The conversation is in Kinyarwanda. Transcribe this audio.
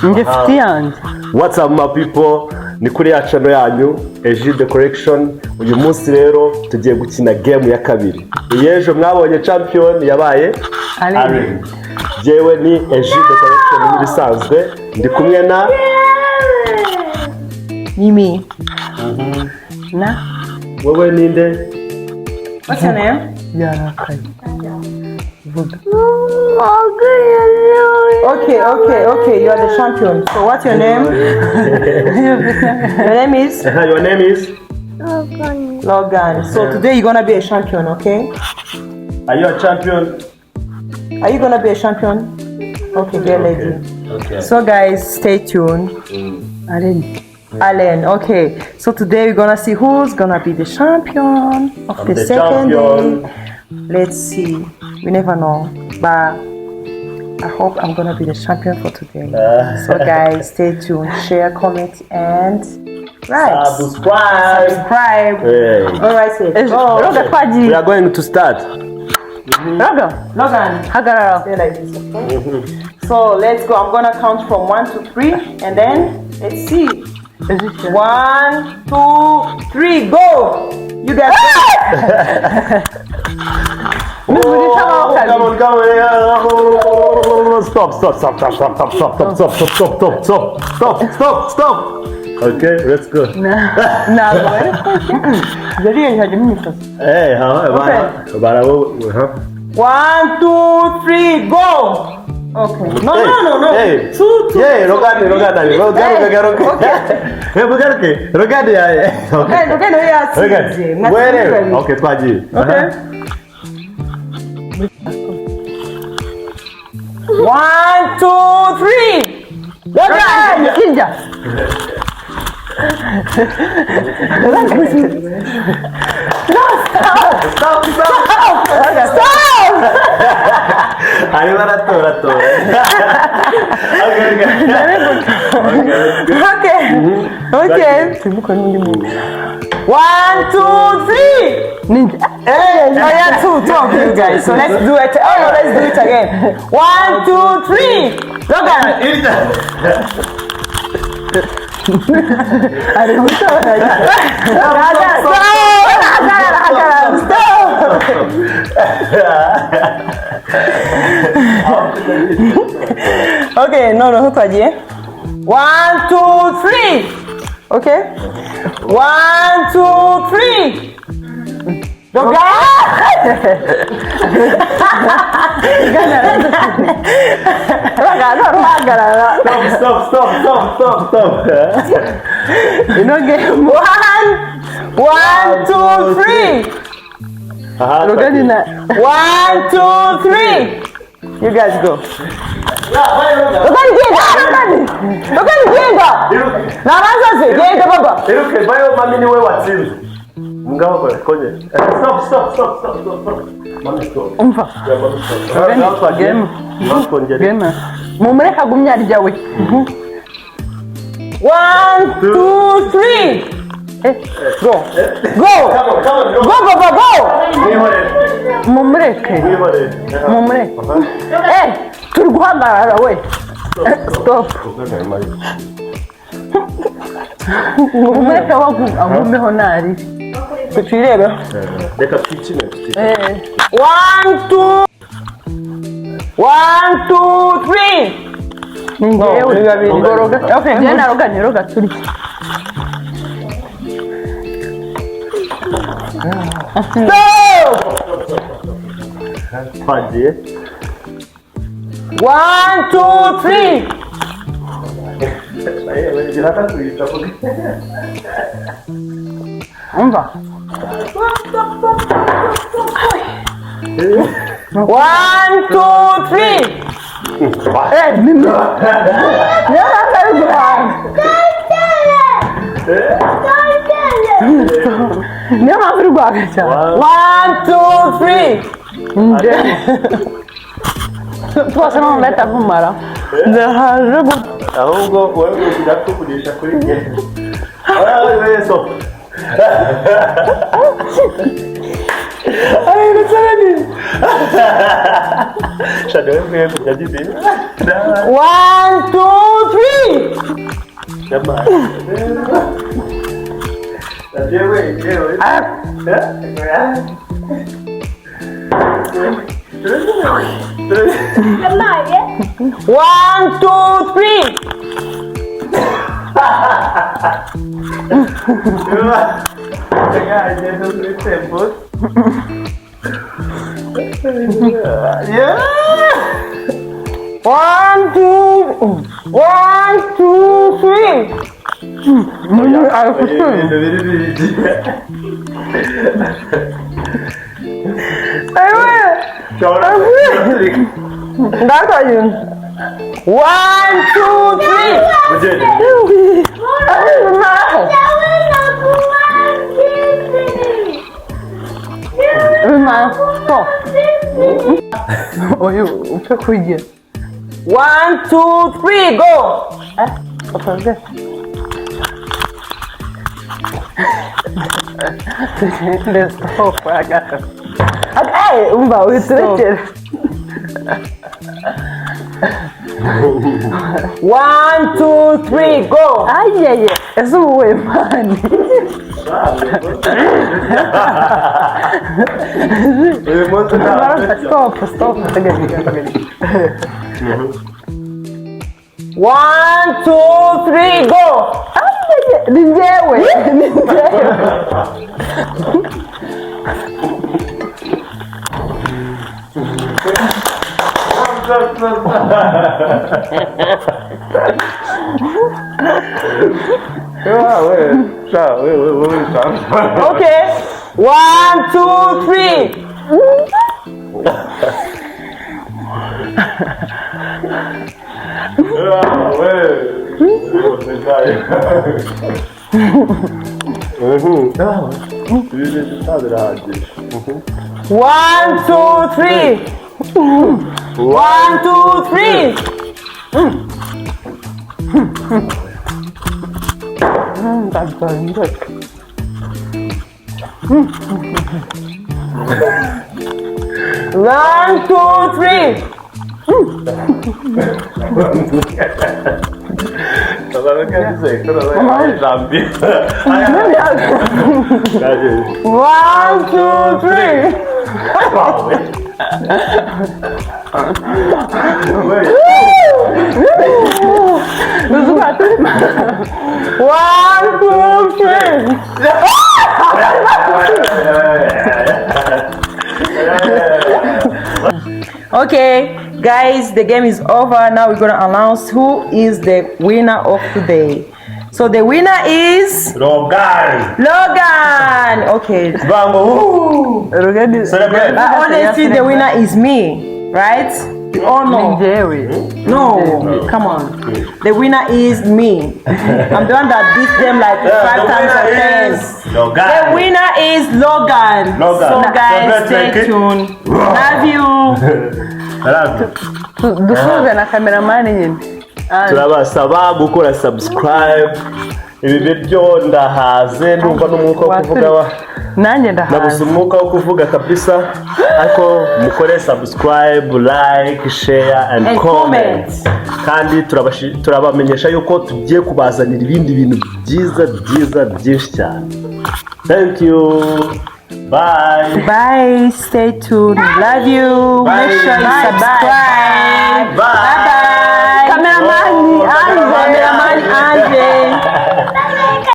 ngifite yanjye. What's up my people? Ni kuri ya channel yanyu Egide Collection. Uyu munsi rero tugiye gukina game ya kabiri. Yejo mwabonye champion yabaye Allen. Jewe ni Egide Collection ibisanzwe. Ndi kumwe na Mimi. Na wewe ninde? What's your name? Yarakaye. Okay. You are the champion. So what's your name? Your name is? Your name is? Logan. So today you're gonna be a champion, okay? Are you a champion? Are you gonna be a champion? Okay, get ready. Okay. So guys, stay tuned. Allen. Okay. So today we're gonna see who's gonna be the champion of the second day. Let's see. We never know, but I hope I'm gonna be the champion for today. So guys, stay tuned. Share, comment, and subscribe. Hey. All right, say. We are going to start. Logan, stay like this. Okay? So let's go. I'm gonna count from 1 to 3, and then let's see. 1, 2, 3, go! You guys Come on. Stop. Okay, let's go. Hey, okay. 1, 2, 3, go! Okay. No. Hey. 2, 2. Yeah, Rogani. Okay, twagiye. Okay. 1, 2, 3. Logan, Kinja. Stop. Okay. 1, 2, 3. Hey, yeah, 2 of you guys. So let's do it. Let's do it again. 1, 2, 3. Logan. Okay, no, who told you? 1, 2, 3. Okay. 1, 2, 3. Go Stop. You know, game 1, 2, 3. Look at that. 1, 2, 3. You guys go. Mumureka gumya ryawe. 1, 2, 3. Go. Mumureke. Turi guhagarara we. Stop. Mumureke wagumeho nari. Tuchirebe. Reka twikine. 1, 2. 1, 2, 3. Okay, then Roga turi. Stop! 1, 2, 3. Umva. 1, 2, 3. Never through baggage. 1, 2, 3. Posso non mettere a fumare? Ahubwo wowe ugira kugurisha kuri game. Stop. Ay, no sabes. Shadow me yagize. 1, 2, One, two, three. One, two, three. That's how you. 1, 2, 3. Oh, you pick again. 1, 2, 3, go. What's this? There's hope. I got it. Okay, we switch it. 1, 2, 3, go. Ay, es un buen man. Stop. 1, 2, 3, go. Ay, ninjewe. Okay. 1, 2, 3. One, two, three. 1, 2, 3. That's very good. 1, 2, 3. One, two, three. One, two, three. Okay, guys, the game is over. Now we're gonna announce who is the winner of today. So the winner is Logan. Okay. Bango. Celebrate. Honestly, the winner is me, right? We all know. No, come on. The winner is me. I'm the one that beat them like 5 times or 10. The winner is Logan. So guys, stay tuned. Love you. Dusuze na cameraman nyine. Turabasaba gukora subscribe. Ibi biryo ndahaze ndumva n'umwuka wo kuvuga nanjye ndahaze. Nabuze umwuka wo kuvuga kabisa. Ariko mukore subscribe, like, share and comment. Kandi turabamenyesha yuko tugiye kubazanira ibindi bintu byiza byinshi cyane. Thank you. Bye. Bye. Stay tuned. Love you. Bye. Make sure you subscribe. Bye. Bye. Cameraman.